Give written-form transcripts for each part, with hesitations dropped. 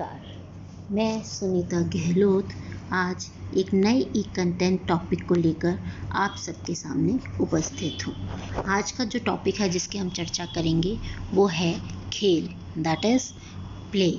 नमस्कार, मैं सुनीता गहलोत आज एक नए ई कंटेंट टॉपिक को लेकर आप सबके सामने उपस्थित हूँ। आज का जो टॉपिक है जिसकी हम चर्चा करेंगे वो है खेल, दैट इज़ प्ले।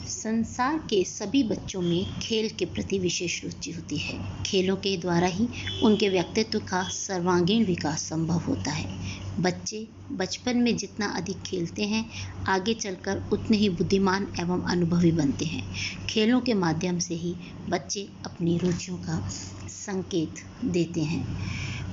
संसार के सभी बच्चों में खेल के प्रति विशेष रुचि होती है। खेलों के द्वारा ही उनके व्यक्तित्व का सर्वांगीण विकास संभव होता है। बच्चे बचपन में जितना अधिक खेलते हैं, आगे चलकर उतने ही बुद्धिमान एवं अनुभवी बनते हैं। खेलों के माध्यम से ही बच्चे अपनी रुचियों का संकेत देते हैं।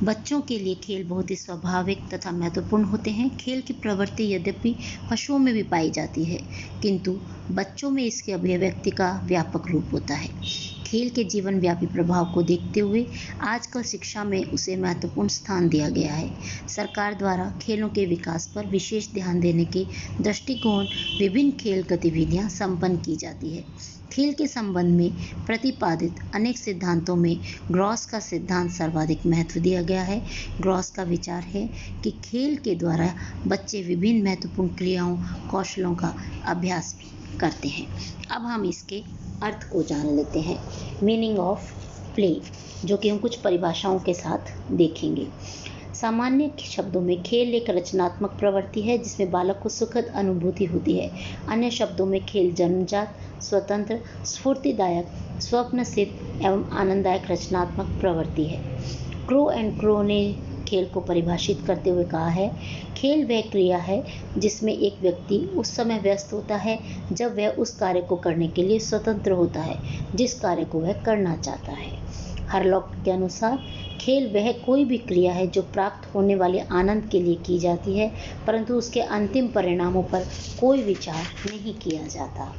बच्चों के लिए खेल बहुत ही स्वाभाविक तथा महत्वपूर्ण होते हैं। खेल की प्रवृत्ति यद्यपि पशुओं में भी पाई जाती है, किंतु बच्चों में इसके अभिव्यक्ति का व्यापक रूप होता है। खेल के जीवन व्यापी प्रभाव को देखते हुए आजकल शिक्षा में उसे महत्वपूर्ण स्थान दिया गया है। सरकार द्वारा खेलों के विकास पर विशेष ध्यान देने के दृष्टिकोण विभिन्न खेल गतिविधियां संपन्न की जाती है। खेल के संबंध में प्रतिपादित अनेक सिद्धांतों में ग्रॉस का सिद्धांत सर्वाधिक महत्व दिया गया है। ग्रॉस का विचार है कि खेल के द्वारा बच्चे विभिन्न महत्वपूर्ण क्रियाओं, कौशलों का अभ्यास भी करते हैं। अब हम इसके अर्थ को जान लेते हैं। मीनिंग ऑफ प्ले, जो कि हम कुछ परिभाषाओं के साथ देखेंगे। सामान्य शब्दों में खेल एक रचनात्मक प्रवृत्ति है जिसमें बालक को सुखद अनुभूति होती है। अन्य शब्दों में खेल जन्मजात, स्वतंत्र, स्फूर्तिदायक, स्वप्नसिद्ध एवं आनंददायक रचनात्मक प्रवृत्ति है। क्रो एंड क्रो ने खेल को परिभाषित करते हुए कहा है, खेल वह क्रिया है जिसमें एक व्यक्ति उस समय व्यस्त होता है जब वह उस कार्य को करने के लिए स्वतंत्र होता है जिस कार्य को वह करना चाहता है। हरलॉक के अनुसार खेल वह कोई भी क्रिया है जो प्राप्त होने वाले आनंद के लिए की जाती है, परंतु उसके अंतिम परिणामों पर कोई विचार नहीं किया जाता।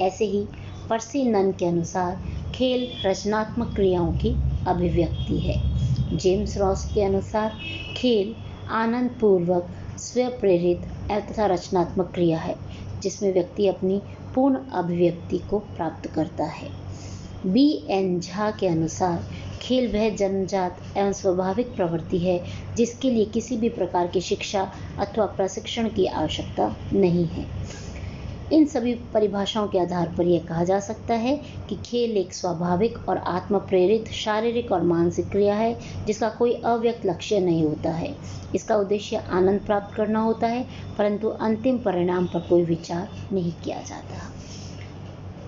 ऐसे ही पर्सी नन के अनुसार खेल रचनात्मक क्रियाओं की अभिव्यक्ति है। जेम्स रॉस के अनुसार खेल आनंदपूर्वक, स्वप्रेरित तथा रचनात्मक क्रिया है जिसमें व्यक्ति अपनी पूर्ण अभिव्यक्ति को प्राप्त करता है। बी एन झा के अनुसार खेल वह जन्मजात एवं स्वाभाविक प्रवृत्ति है जिसके लिए किसी भी प्रकार की शिक्षा अथवा प्रशिक्षण की आवश्यकता नहीं है। इन सभी परिभाषाओं के आधार पर यह कहा जा सकता है कि खेल एक स्वाभाविक और आत्म प्रेरित शारीरिक और मानसिक क्रिया है जिसका कोई अव्यक्त लक्ष्य नहीं होता है। इसका उद्देश्य आनंद प्राप्त करना होता है, परंतु अंतिम परिणाम पर कोई विचार नहीं किया जाता।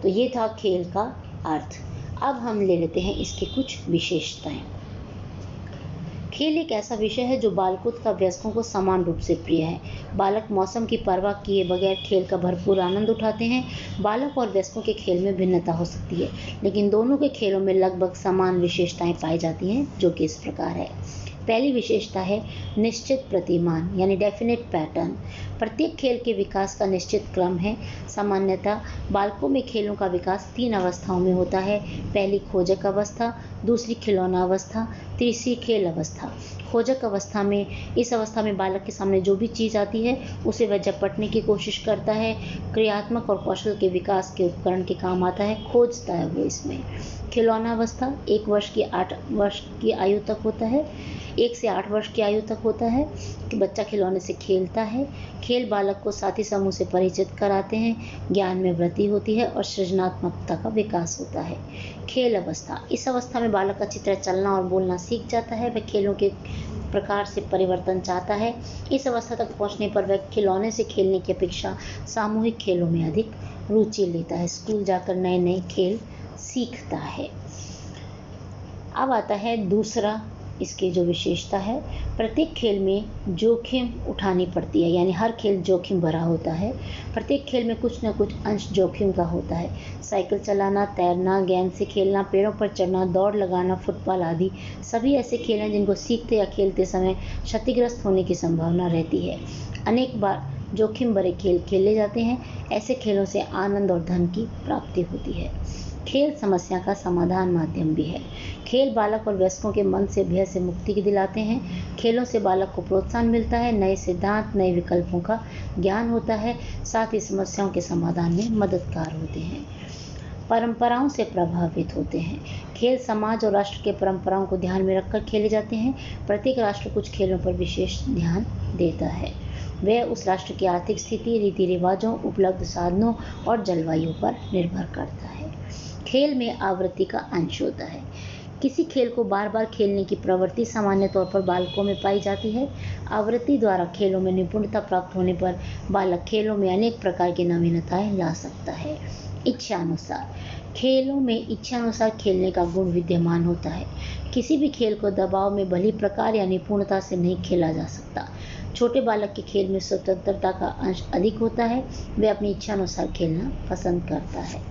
तो ये था खेल का अर्थ। अब हम ले लेते हैं इसके कुछ विशेषताएं। खेल एक ऐसा विषय है जो बालकों तथा वयस्कों को समान रूप से प्रिय है। बालक मौसम की परवाह किए बगैर खेल का भरपूर आनंद उठाते हैं। बालक और वयस्कों के खेल में भिन्नता हो सकती है, लेकिन दोनों के खेलों में लगभग समान विशेषताएं पाई जाती हैं, जो कि इस प्रकार है। पहली विशेषता है निश्चित प्रतिमान यानी डेफिनेट पैटर्न। प्रत्येक खेल के विकास का निश्चित क्रम है। सामान्यतः बालकों में खेलों का विकास 3 अवस्थाओं में होता है। पहली खोजक अवस्था, दूसरी खिलौना अवस्था, तीसरी खेल अवस्था। खोजक अवस्था में इस अवस्था में बालक के सामने जो भी चीज़ आती है उसे वह झपटने की कोशिश करता है। क्रियात्मक और कौशल के विकास के उपकरण के काम आता है, खोजता है वो इसमें। खिलौना अवस्था 1 वर्ष की 8 वर्ष की आयु तक होता है। 1 से 8 वर्ष की आयु तक होता है कि बच्चा खिलौने से खेलता है। खेल बालक को साथी समूह से परिचित कराते हैं, ज्ञान में वृद्धि होती है और सृजनात्मकता का विकास होता है। खेल अवस्था, इस अवस्था में बालक अच्छी तरह चलना और बोलना सीख जाता है। वह खेलों के प्रकार से परिवर्तन चाहता है। इस अवस्था तक पहुंचने पर वह खिलौने से खेलने की अपेक्षा सामूहिक खेलों में अधिक रुचि लेता है। स्कूल जाकर नए नए खेल सीखता है। अब आता है दूसरा इसकी जो विशेषता है, प्रत्येक खेल में जोखिम उठानी पड़ती है, यानी हर खेल जोखिम भरा होता है। प्रत्येक खेल में कुछ न कुछ अंश जोखिम का होता है। साइकिल चलाना, तैरना, गेंद से खेलना, पेड़ों पर चढ़ना, दौड़ लगाना, फुटबॉल आदि सभी ऐसे खेल हैं जिनको सीखते या खेलते समय क्षतिग्रस्त होने की संभावना रहती है। अनेक बार जोखिम भरे खेल खेले जाते हैं। ऐसे खेलों से आनंद और धन की प्राप्ति होती है। खेल समस्या का समाधान माध्यम भी है। खेल बालक और वयस्कों के मन से भय से मुक्ति दिलाते हैं। खेलों से बालक को प्रोत्साहन मिलता है, नए सिद्धांत, नए विकल्पों का ज्ञान होता है, साथ ही समस्याओं के समाधान में मददगार होते हैं। परंपराओं से प्रभावित होते हैं। खेल समाज और राष्ट्र के परंपराओं को ध्यान में रखकर खेले जाते हैं। प्रत्येक राष्ट्र कुछ खेलों पर विशेष ध्यान देता है। वह उस राष्ट्र की आर्थिक स्थिति, रीति रिवाजों, उपलब्ध साधनों और जलवायु पर निर्भर करता है। खेल में आवृत्ति का अंश होता है। किसी खेल को बार बार खेलने की प्रवृत्ति सामान्य तौर पर बालकों में पाई जाती है। आवृत्ति द्वारा खेलों में निपुणता प्राप्त होने पर बालक खेलों में अनेक प्रकार की नवीनताएं ला सकता है। इच्छानुसार खेलों में इच्छानुसार खेलने का गुण विद्यमान होता है। किसी भी खेल को दबाव में भली प्रकार या निपुणता से नहीं खेला जा सकता। छोटे बालक के खेल में स्वतंत्रता का अंश अधिक होता है। वह अपनी इच्छानुसार खेलना पसंद करता है।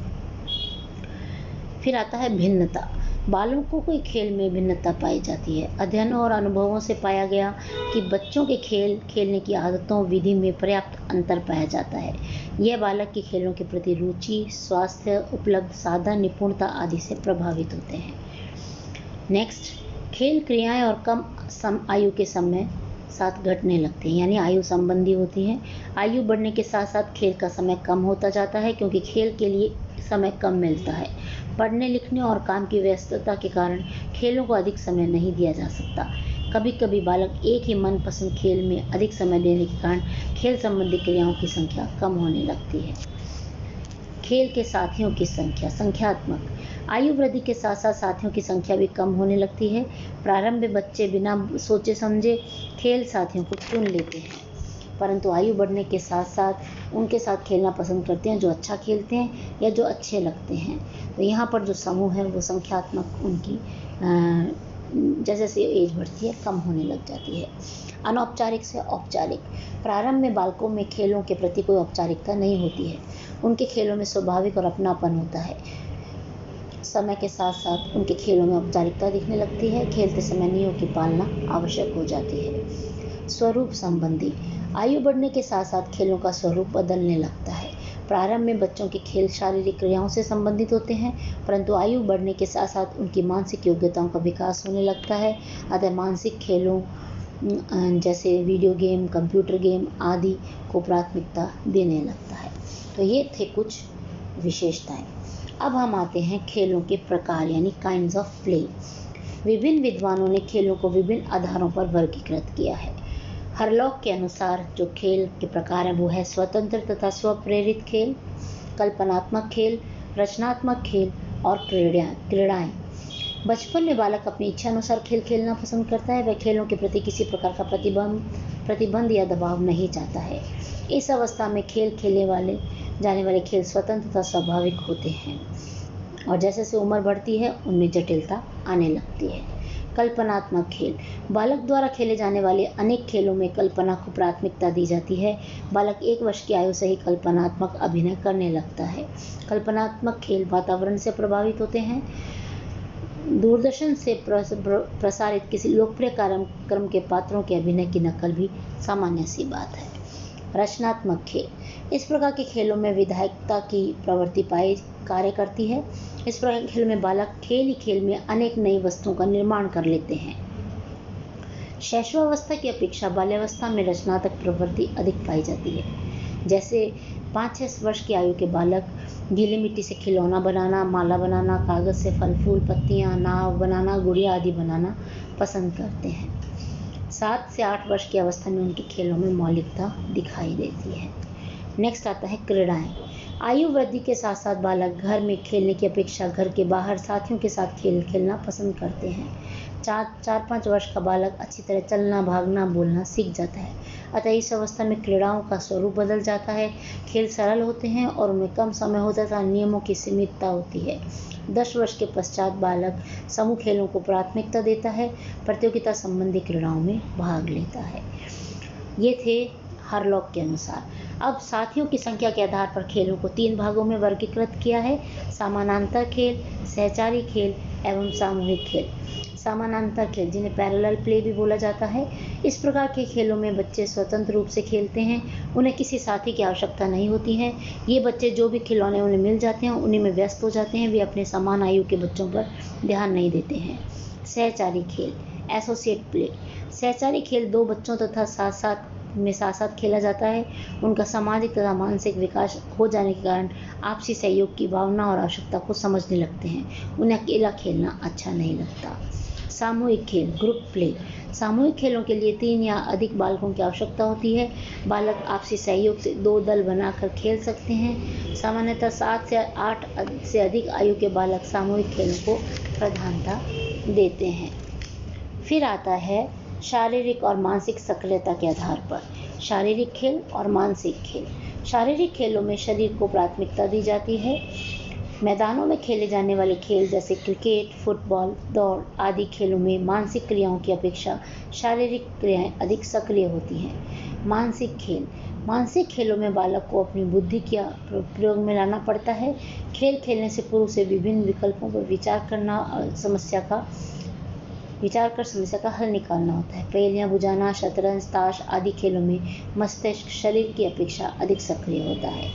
फिर आता है भिन्नता। बालकों के खेल में भिन्नता पाई जाती है। अध्ययनों और अनुभवों से पाया गया कि बच्चों के खेल खेलने की आदतों विधि में पर्याप्त अंतर पाया जाता है। यह बालक की खेलों के प्रति रुचि, स्वास्थ्य, उपलब्ध साधन, निपुणता आदि से प्रभावित होते हैं। नेक्स्ट, खेल क्रियाएं और कम आयु के समय साथ घटने लगते हैं, यानी आयु संबंधी होती हैं। आयु बढ़ने के साथ साथ खेल का समय कम होता जाता है, क्योंकि खेल के लिए समय कम मिलता है। पढ़ने लिखने और काम की व्यस्तता के कारण खेलों को अधिक समय नहीं दिया जा सकता। कभी कभी बालक एक ही मनपसंद खेल में अधिक समय देने के कारण खेल संबंधी क्रियाओं की संख्या कम होने लगती है। खेल के साथियों की संख्या संख्यात्मक। आयु वृद्धि के साथ साथ साथियों की संख्या भी कम होने लगती है। प्रारंभ में बच्चे बिना सोचे समझे खेल साथियों को चुन लेते हैं, परंतु आयु बढ़ने के साथ साथ उनके साथ खेलना पसंद करते हैं जो अच्छा खेलते हैं या जो अच्छे लगते हैं। तो यहाँ पर जो समूह है वो संख्यात्मक उनकी जैसे जैसे एज बढ़ती है कम होने लग जाती है। अनौपचारिक से औपचारिक। प्रारंभ में बालकों में खेलों के प्रति कोई औपचारिकता नहीं होती है। उनके खेलों में स्वाभाविक और अपनापन होता है। समय के साथ साथ उनके खेलों में औपचारिकता दिखने लगती है। खेलते समय नियमों की पालना आवश्यक हो जाती है। स्वरूप संबंधी। आयु बढ़ने के साथ साथ खेलों का स्वरूप बदलने लगता है। प्रारंभ में बच्चों के खेल शारीरिक क्रियाओं से संबंधित होते हैं, परंतु आयु बढ़ने के साथ साथ उनकी मानसिक योग्यताओं का विकास होने लगता है। अतः मानसिक खेलों जैसे वीडियो गेम, कंप्यूटर गेम आदि को प्राथमिकता देने लगता है। तो ये थे कुछ विशेषताएं। अब हम आते हैं खेलों के प्रकार यानी काइंड्स ऑफ प्ले। विभिन्न विद्वानों ने खेलों को विभिन्न आधारों पर वर्गीकृत किया है। हरलॉक के अनुसार जो खेल के प्रकार हैं वो है स्वतंत्र तथा स्वप्रेरित खेल, कल्पनात्मक खेल, रचनात्मक खेल और क्रीड़ाएं। बचपन में बालक अपनी इच्छा अनुसार खेल खेलना पसंद करता है। वह खेलों के प्रति किसी प्रकार का प्रतिबंध या दबाव नहीं चाहता है। इस अवस्था में खेले जाने वाले खेल स्वतंत्र तथा स्वाभाविक होते हैं, और जैसे जैसे उम्र बढ़ती है उनमें जटिलता आने लगती है। कल्पनात्मक खेल। बालक द्वारा खेले जाने वाले अनेक खेलों में कल्पना को प्राथमिकता दी जाती है। बालक 1 वर्ष की आयु से ही कल्पनात्मक अभिनय करने लगता है। कल्पनात्मक खेल वातावरण से प्रभावित होते हैं। दूरदर्शन से प्रसारित किसी लोकप्रिय कार्यक्रम के पात्रों के अभिनय की नकल भी सामान्य सी बात है। रचनात्मक खेल। इस प्रकार के खेलों में विधायकता की प्रवृत्ति कार्य करती है। इस प्रकार के खेल में बालक खेल ही खेल में अनेक नई वस्तुओं का निर्माण कर लेते हैं। शैशवावस्था की अपेक्षा बाल्यावस्था में रचनात्मक प्रवृत्ति अधिक पाई जाती है। जैसे 5-6 वर्ष की आयु के बालक गीली मिट्टी से खिलौना बनाना, माला बनाना, कागज से फल फूल पत्तियां, नाव बनाना, गुड़िया आदि बनाना पसंद करते हैं। 7 से 8 वर्ष की अवस्था में उनके खेलों में मौलिकता दिखाई देती है। नेक्स्ट आता है क्रीड़ाएं। आयु वृद्धि के साथ साथ बालक घर में खेलने की अपेक्षा घर के बाहर साथियों के साथ खेलना पसंद करते हैं। 4-5 वर्ष का बालक अच्छी तरह चलना, भागना, बोलना सीख जाता है। अतः इस अवस्था में क्रीड़ाओं का स्वरूप बदल जाता है। खेल सरल होते हैं और उनमें कम समय होता है तथा नियमों की सीमितता होती है। 10 वर्ष के पश्चात बालक समूह खेलों को प्राथमिकता देता है, प्रतियोगिता संबंधी क्रीड़ाओं में भाग लेता है। ये थे हरलॉक के अनुसार। अब साथियों की संख्या के आधार पर खेलों को 3 भागों में वर्गीकृत किया है: समानांतर खेल, सहचारी खेल एवं सामूहिक खेल। समानांतर खेल, जिन्हें पैरेलल प्ले भी बोला जाता है, इस प्रकार के खेलों में बच्चे स्वतंत्र रूप से खेलते हैं। उन्हें किसी साथी की आवश्यकता नहीं होती है। ये बच्चे जो भी खिलौने उन्हें मिल जाते हैं उन्हीं में व्यस्त हो जाते हैं। वे अपने समान आयु के बच्चों पर ध्यान नहीं देते हैं। सहचारी खेल, एसोसिएट प्ले। सहचारी खेल 2 बच्चों तथा साथ साथ खेला जाता है। उनका सामाजिक तथा मानसिक विकास हो जाने के कारण आपसी सहयोग की भावना और आवश्यकता को समझने लगते हैं। उन्हें अकेला खेलना अच्छा नहीं लगता। सामूहिक खेल, ग्रुप प्ले। सामूहिक खेलों के लिए 3 या अधिक बालकों की आवश्यकता होती है। बालक आपसी सहयोग से 2 दल बनाकर खेल सकते हैं। सामान्यतः 7 से 8 से अधिक आयु के बालक सामूहिक खेलों को प्रधानता देते हैं। फिर आता है शारीरिक और मानसिक सक्रियता के आधार पर शारीरिक खेल और मानसिक खेल। शारीरिक खेलों में शरीर को प्राथमिकता दी जाती है। मैदानों में खेले जाने वाले खेल जैसे क्रिकेट, फुटबॉल, दौड़ आदि खेलों में मानसिक क्रियाओं की अपेक्षा शारीरिक क्रियाएं अधिक सक्रिय होती हैं। मानसिक खेल, मानसिक खेलों में बालक को अपनी बुद्धि का प्रयोग में लाना पड़ता है। खेल खेलने से पूर्व से विभिन्न विकल्पों पर विचार कर समस्या का हल निकालना होता है। पहेलियां बुझाना, शतरंज, ताश आदि खेलों में मस्तिष्क शरीर की अपेक्षा अधिक सक्रिय होता है।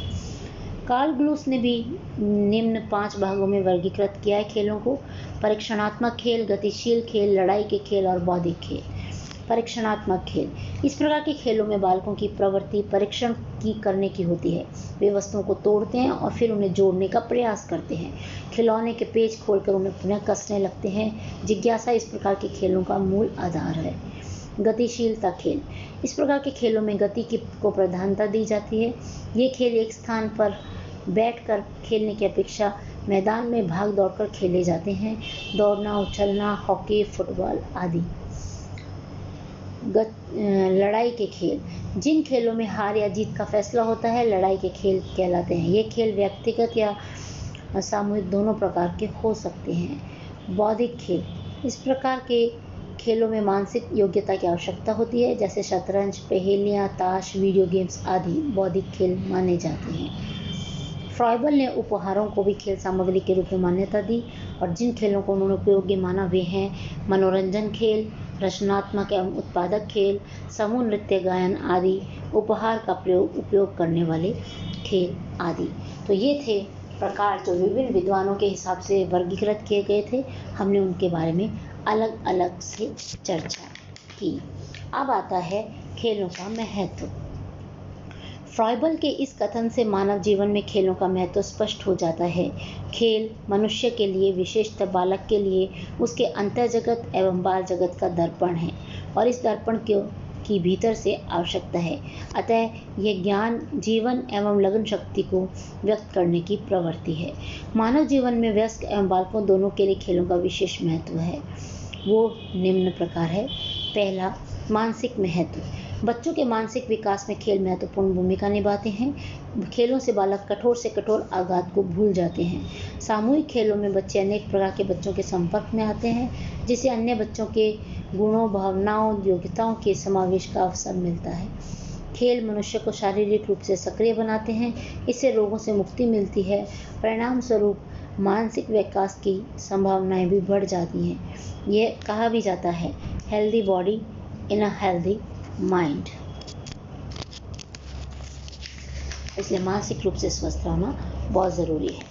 कार्ल ग्लूस ने भी निम्न 5 भागों में वर्गीकृत किया है खेलों को: परीक्षणात्मक खेल, गतिशील खेल, लड़ाई के खेल और बौद्धिक खेल। परीक्षणात्मक खेल, इस प्रकार के खेलों में बालकों की प्रवृत्ति परीक्षण की करने की होती है। वे वस्तुओं को तोड़ते हैं और फिर उन्हें जोड़ने का प्रयास करते हैं। खिलौने के पेच खोलकर उन्हें पुनः कसने लगते हैं। जिज्ञासा इस प्रकार के खेलों का मूल आधार है। गतिशीलता खेल, इस प्रकार के खेलों में गति को प्रधानता दी जाती है। ये खेल एक स्थान पर बैठकर खेलने की अपेक्षा मैदान में भाग दौड़कर खेले जाते हैं। दौड़ना, उछलना, हॉकी, फुटबॉल आदि। लड़ाई के खेल, जिन खेलों में हार या जीत का फैसला होता है लड़ाई के खेल कहलाते हैं। ये खेल व्यक्तिगत या सामूहिक दोनों प्रकार के हो सकते हैं। बौद्धिक खेल, इस प्रकार के खेलों में मानसिक योग्यता की आवश्यकता होती है, जैसे शतरंज, पहेलियां, ताश, वीडियो गेम्स आदि बौद्धिक खेल माने जाते हैं। फ्रॉइबल ने उपहारों को भी खेल सामग्री के रूप में मान्यता दी और जिन खेलों को उन्होंने उपयोगी माना वे हैं मनोरंजन खेल, रचनात्मक एवं उत्पादक खेल, समूह नृत्य, गायन आदि, उपहार का उपयोग करने वाले खेल आदि। तो ये थे प्रकार जो विभिन्न विद्वानों के हिसाब से वर्गीकृत किए गए थे। हमने उनके बारे में अलग अलग से चर्चा की। अब आता है खेलों का महत्व। फ्रॉइबल के इस कथन से मानव जीवन में खेलों का महत्व स्पष्ट हो जाता है। खेल मनुष्य के लिए, विशेषतः बालक के लिए, उसके अंतर्जगत एवं बाह्य जगत का दर्पण है और इस दर्पण की भीतर से आवश्यकता है। अतः यह ज्ञान, जीवन एवं लगन शक्ति को व्यक्त करने की प्रवृत्ति है। मानव जीवन में वयस्क एवं बालकों दोनों के लिए खेलों का विशेष महत्व है। वो निम्न प्रकार है। पहला, मानसिक महत्व। बच्चों के मानसिक विकास में खेल महत्वपूर्ण भूमिका निभाते हैं। खेलों से बालक कठोर से कठोर आघात को भूल जाते हैं। सामूहिक खेलों में बच्चे अनेक प्रकार के बच्चों के संपर्क में आते हैं, जिससे अन्य बच्चों के गुणों, भावनाओं, योग्यताओं के समावेश का अवसर मिलता है। खेल मनुष्य को शारीरिक रूप से सक्रिय बनाते हैं। इससे रोगों से मुक्ति मिलती है। परिणाम स्वरूप मानसिक विकास की संभावनाएं भी बढ़ जाती हैं। यह कहा भी जाता है, healthy body in a healthy mind. इसलिए मानसिक रूप से स्वस्थ रहना बहुत ज़रूरी है।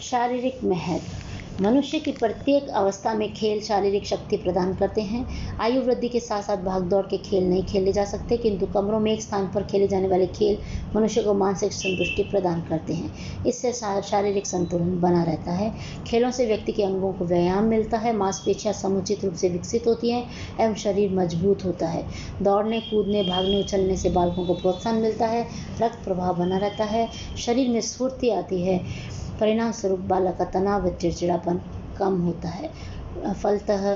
शारीरिक महत्व। मनुष्य की प्रत्येक अवस्था में खेल शारीरिक शक्ति प्रदान करते हैं। आयु वृद्धि के साथ साथ भागदौड़ के खेल नहीं खेले जा सकते, किंतु कमरों में एक स्थान पर खेले जाने वाले खेल मनुष्य को मानसिक संतुष्टि प्रदान करते हैं। इससे शारीरिक संतुलन बना रहता है। खेलों से व्यक्ति के अंगों को व्यायाम मिलता है, मांसपेशियां समुचित रूप से विकसित होती हैं एवं शरीर मजबूत होता है। दौड़ने, कूदने, भागने, उछलने से बालकों को प्रोत्साहन मिलता है, रक्त प्रवाह बना रहता है, शरीर में स्फूर्ति आती है। परिणाम स्वरूप बालक का तनाव व चिड़चिड़ापन कम होता है। फलतः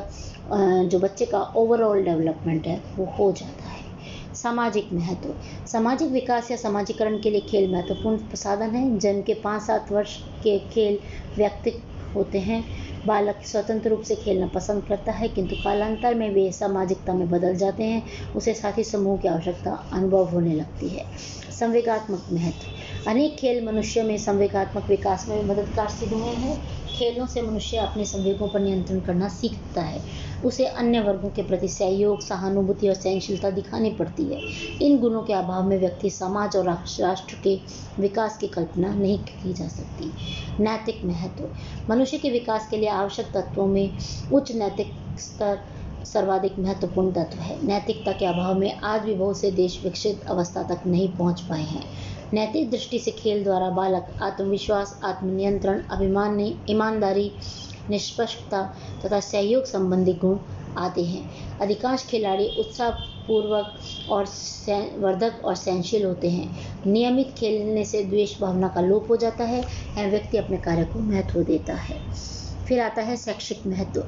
जो बच्चे का ओवरऑल डेवलपमेंट है वो हो जाता है। सामाजिक महत्व। सामाजिक विकास या समाजीकरण के लिए खेल महत्वपूर्ण साधन है। जन्म के 5-7 वर्ष के खेल व्यक्ति होते हैं। बालक स्वतंत्र रूप से खेलना पसंद करता है, किंतु कालांतर में वे सामाजिकता में बदल जाते हैं। उसे साथी समूह की आवश्यकता अनुभव होने लगती है। संवेगात्मक महत्व। अनेक खेल मनुष्य में संवेगात्मक विकास में मददगार सिद्ध हुए हैं। खेलों से मनुष्य अपने संवेगों पर नियंत्रण करना सीखता है। उसे अन्य वर्गों के प्रति सहयोग, सहानुभूति और सहनशीलता दिखानी पड़ती है। इन गुणों के अभाव में व्यक्ति, समाज और राष्ट्र के विकास की कल्पना नहीं की जा सकती। नैतिक महत्व। मनुष्य के विकास के लिए आवश्यक तत्वों में उच्च नैतिक स्तर सर्वाधिक महत्वपूर्ण तत्व है। नैतिकता के अभाव में आज भी बहुत से देश विकसित अवस्था तक नहीं पहुंच पाए हैं। नैतिक दृष्टि से खेल द्वारा बालक आत्मविश्वास, आत्मनियंत्रण, अभिमान, ईमानदारी, निष्पक्षता तथा सहयोग संबंधी गुण आते हैं। अधिकांश खिलाड़ी उत्साहपूर्वक और वर्धक और सहनशील होते हैं। नियमित खेलने से द्वेष भावना का लोप हो जाता है एवं व्यक्ति अपने कार्य को महत्व देता है। फिर आता है शैक्षिक महत्व।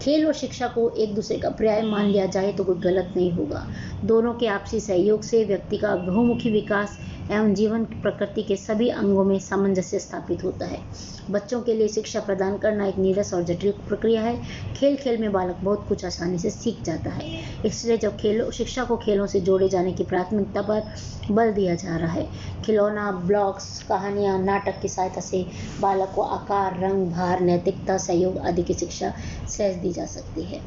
खेल और शिक्षा को एक दूसरे का पर्याय मान लिया जाए तो कोई गलत नहीं होगा। दोनों के आपसी सहयोग से व्यक्ति का बहुमुखी विकास एवं जीवन प्रकृति के सभी अंगों में सामंजस्य स्थापित होता है। बच्चों के लिए शिक्षा प्रदान करना एक नीरस और जटिल प्रक्रिया है। खेल खेल में बालक बहुत कुछ आसानी से सीख जाता है। इसलिए जब शिक्षा को खेलों से जोड़े जाने की प्राथमिकता पर बल दिया जा रहा है। खिलौना, ब्लॉक्स, कहानियाँ, नाटक की सहायता से बालक को आकार, रंग, भार, नैतिकता, सहयोग आदि की शिक्षा सहज दी जा सकती है।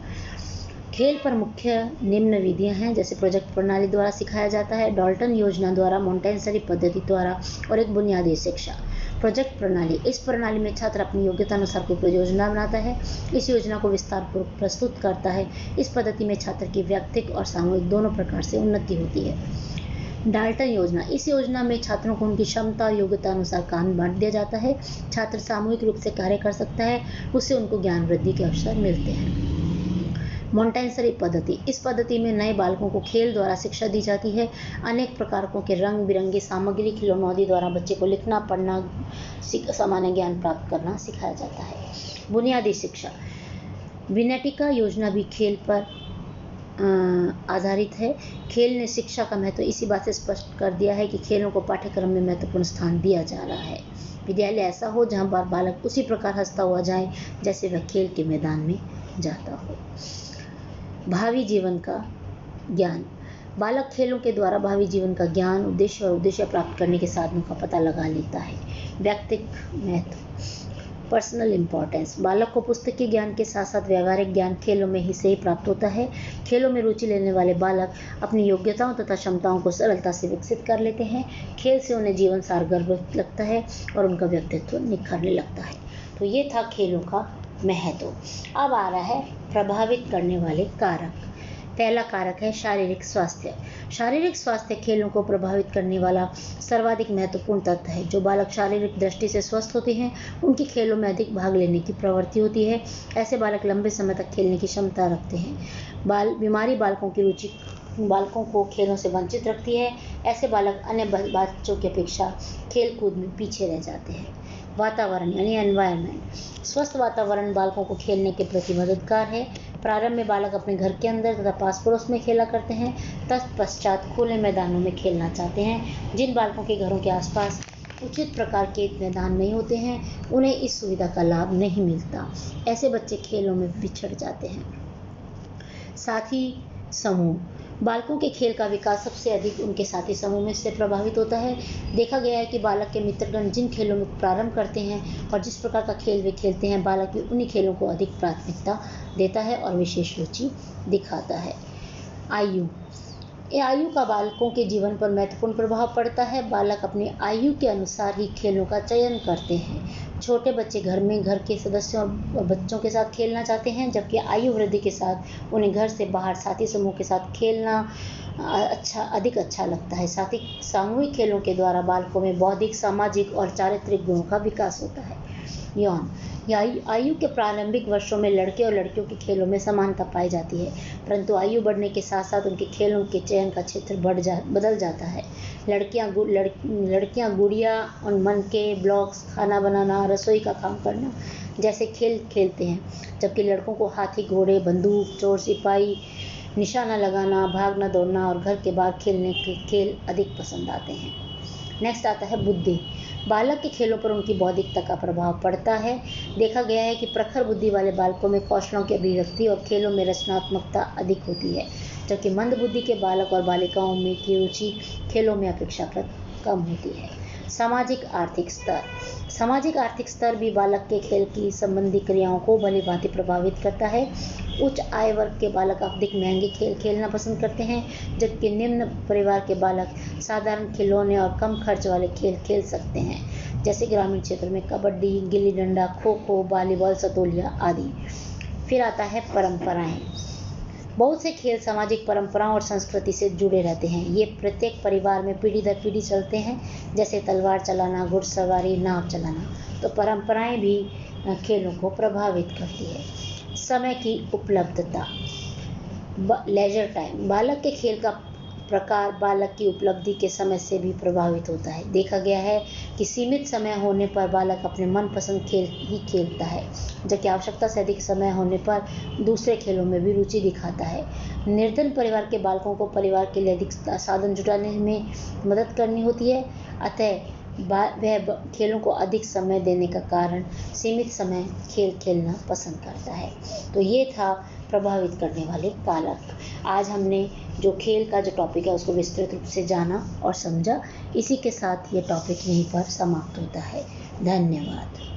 खेल पर मुख्य निम्न विधियां हैं, जैसे प्रोजेक्ट प्रणाली द्वारा सिखाया जाता है, डाल्टन योजना द्वारा, मोंटेसरी पद्धति द्वारा और एक बुनियादी शिक्षा। प्रोजेक्ट प्रणाली, इस प्रणाली में छात्र अपनी योग्यता अनुसार कोई परियोजना बनाता है। इस योजना को विस्तारपूर्वक प्रस्तुत करता है। इस पद्धति में छात्र की व्यक्तिगत और सामूहिक दोनों प्रकार से उन्नति होती है। डाल्टन योजना, इस योजना में छात्रों को उनकी क्षमता और योग्यता अनुसार काम बांट दिया जाता है। छात्र सामूहिक रूप से कार्य कर सकता है, उससे उनको ज्ञान वृद्धि के अवसर मिलते हैं। मोंटेसरी पद्धति, इस पद्धति में नए बालकों को खेल द्वारा शिक्षा दी जाती है। अनेक प्रकारों के रंग बिरंगी सामग्री, खिलौनों आदि द्वारा बच्चे को लिखना, पढ़ना, सामान्य ज्ञान प्राप्त करना सिखाया जाता है। बुनियादी शिक्षा, विनेटिका योजना भी खेल पर आधारित है। खेल ने शिक्षा का महत्व इसी बात से स्पष्ट कर दिया है कि खेलों को पाठ्यक्रम में महत्वपूर्ण स्थान दिया जा रहा है। विद्यालय ऐसा हो जहां बालक उसी प्रकार हंसता हुआ जाए जैसे वह खेल के मैदान में जाता हो। भावी जीवन का ज्ञान, बालक खेलों के द्वारा भावी जीवन का ज्ञान, उद्देश्य और उद्देश्य प्राप्त करने के साधनों का पता लगा लेता है। व्यक्तिगत महत्व, पर्सनल इम्पोर्टेंस, बालक को पुस्तकीय ज्ञान के साथ साथ व्यवहारिक ज्ञान खेलों में ही से ही प्राप्त होता है। खेलों में रुचि लेने वाले बालक अपनी योग्यताओं तथा क्षमताओं को सरलता से विकसित कर लेते हैं। खेल से उन्हें जीवन सार्थक लगता है और उनका व्यक्तित्व निखरने लगता है। तो ये था खेलों का महत्व। अब आ रहा है प्रभावित करने वाले कारक। पहला कारक है शारीरिक स्वास्थ्य। शारीरिक स्वास्थ्य खेलों को प्रभावित करने वाला सर्वाधिक महत्वपूर्ण तत्व है। जो बालक शारीरिक दृष्टि से स्वस्थ होते हैं उनकी खेलों में अधिक भाग लेने की प्रवृत्ति होती है। ऐसे बालक लंबे समय तक खेलने की क्षमता रखते हैं। बीमारी बालकों की रुचि बालकों को खेलों से वंचित रखती है। ऐसे बालक अन्य बच्चों की अपेक्षा खेल कूद में पीछे रह जाते हैं। वातावरण यानी एनवायरनमेंट, स्वस्थ वातावरण बालकों को खेलने के प्रति मददगार है। प्रारंभ में बालक अपने घर के अंदर तथा पास पड़ोस में खेला करते हैं। तत्पश्चात खुले मैदानों में खेलना चाहते हैं। जिन बालकों के घरों के आसपास उचित प्रकार के मैदान नहीं होते हैं उन्हें इस सुविधा का लाभ नहीं मिलता। ऐसे बच्चे खेलों में पिछड़ जाते हैं। साथी समूह, बालकों के खेल का विकास सबसे अधिक उनके साथी समूह में से प्रभावित होता है। देखा गया है कि बालक के मित्रगण जिन खेलों में प्रारंभ करते हैं और जिस प्रकार का खेल वे खेलते हैं, बालक भी उन्हीं खेलों को अधिक प्राथमिकता देता है और विशेष रुचि दिखाता है। आयु का बालकों के जीवन पर महत्वपूर्ण प्रभाव पड़ता है। बालक अपनी आयु के अनुसार ही खेलों का चयन करते हैं। छोटे बच्चे घर में घर के सदस्यों और बच्चों के साथ खेलना चाहते हैं, जबकि आयु वृद्धि के साथ उन्हें घर से बाहर साथी समूह के साथ खेलना अधिक अच्छा लगता है। साथ ही सामूहिक खेलों के द्वारा बालकों में बौद्धिक, सामाजिक और चारित्रिक गुणों का विकास होता है। यौन, आयु के प्रारंभिक वर्षों में लड़के और लड़कियों के खेलों में समानता पाई जाती है, परंतु आयु बढ़ने के साथ साथ उनके खेलों के चयन का क्षेत्र बदल जाता है। लड़कियां गुड़िया और मन के ब्लॉक्स, खाना बनाना, रसोई का काम करना जैसे खेल खेलते हैं, जबकि लड़कों को हाथी, घोड़े, बंदूक, चोर सिपाही, निशाना लगाना, भागना दौड़ना और घर के बाहर खेलने के खेल अधिक पसंद आते हैं। नेक्स्ट आता है बुद्धि। बालक के खेलों पर उनकी बौद्धिकता का प्रभाव पड़ता है। देखा गया है कि प्रखर बुद्धि वाले बालकों में कौशलों की अभिव्यक्ति और खेलों में रचनात्मकता अधिक होती है, जबकि मंद बुद्धि के बालक और बालिकाओं में की रुचि खेलों में अपेक्षाकृत कम होती है। सामाजिक आर्थिक स्तर, सामाजिक आर्थिक स्तर भी बालक के खेल की संबंधी क्रियाओं को भलीभांति प्रभावित करता है। उच्च आय वर्ग के बालक अधिक महंगे खेल खेलना पसंद करते हैं, जबकि निम्न परिवार के बालक साधारण खिलौने और कम खर्च वाले खेल खेल सकते हैं, जैसे ग्रामीण क्षेत्र में कबड्डी, गिल्ली डंडा, खो खो, वॉलीबॉल, सतोलिया आदि। फिर आता है परंपराएं। बहुत से खेल सामाजिक परंपराओं और संस्कृति से जुड़े रहते हैं। ये प्रत्येक परिवार में पीढ़ी दर पीढ़ी चलते हैं, जैसे तलवार चलाना, घुड़सवारी, नाव चलाना। तो परंपराएं भी खेलों को प्रभावित करती है। समय की उपलब्धता, लेजर टाइम, बालक के खेल का प्रकार बालक की उपलब्धि के समय से भी प्रभावित होता है। देखा गया है कि सीमित समय होने पर बालक अपने मनपसंद खेल ही खेलता है, जबकि आवश्यकता से अधिक समय होने पर दूसरे खेलों में भी रुचि दिखाता है। निर्धन परिवार के बालकों को परिवार के लिए अधिक साधन जुटाने में मदद करनी होती है, अतः वह खेलों को अधिक समय देने का कारण सीमित समय खेल खेलना पसंद करता है। तो ये था प्रभावित करने वाले कारक। आज हमने जो खेल का जो टॉपिक है उसको विस्तृत रूप से जाना और समझा। इसी के साथ ये टॉपिक यहीं पर समाप्त होता है। धन्यवाद।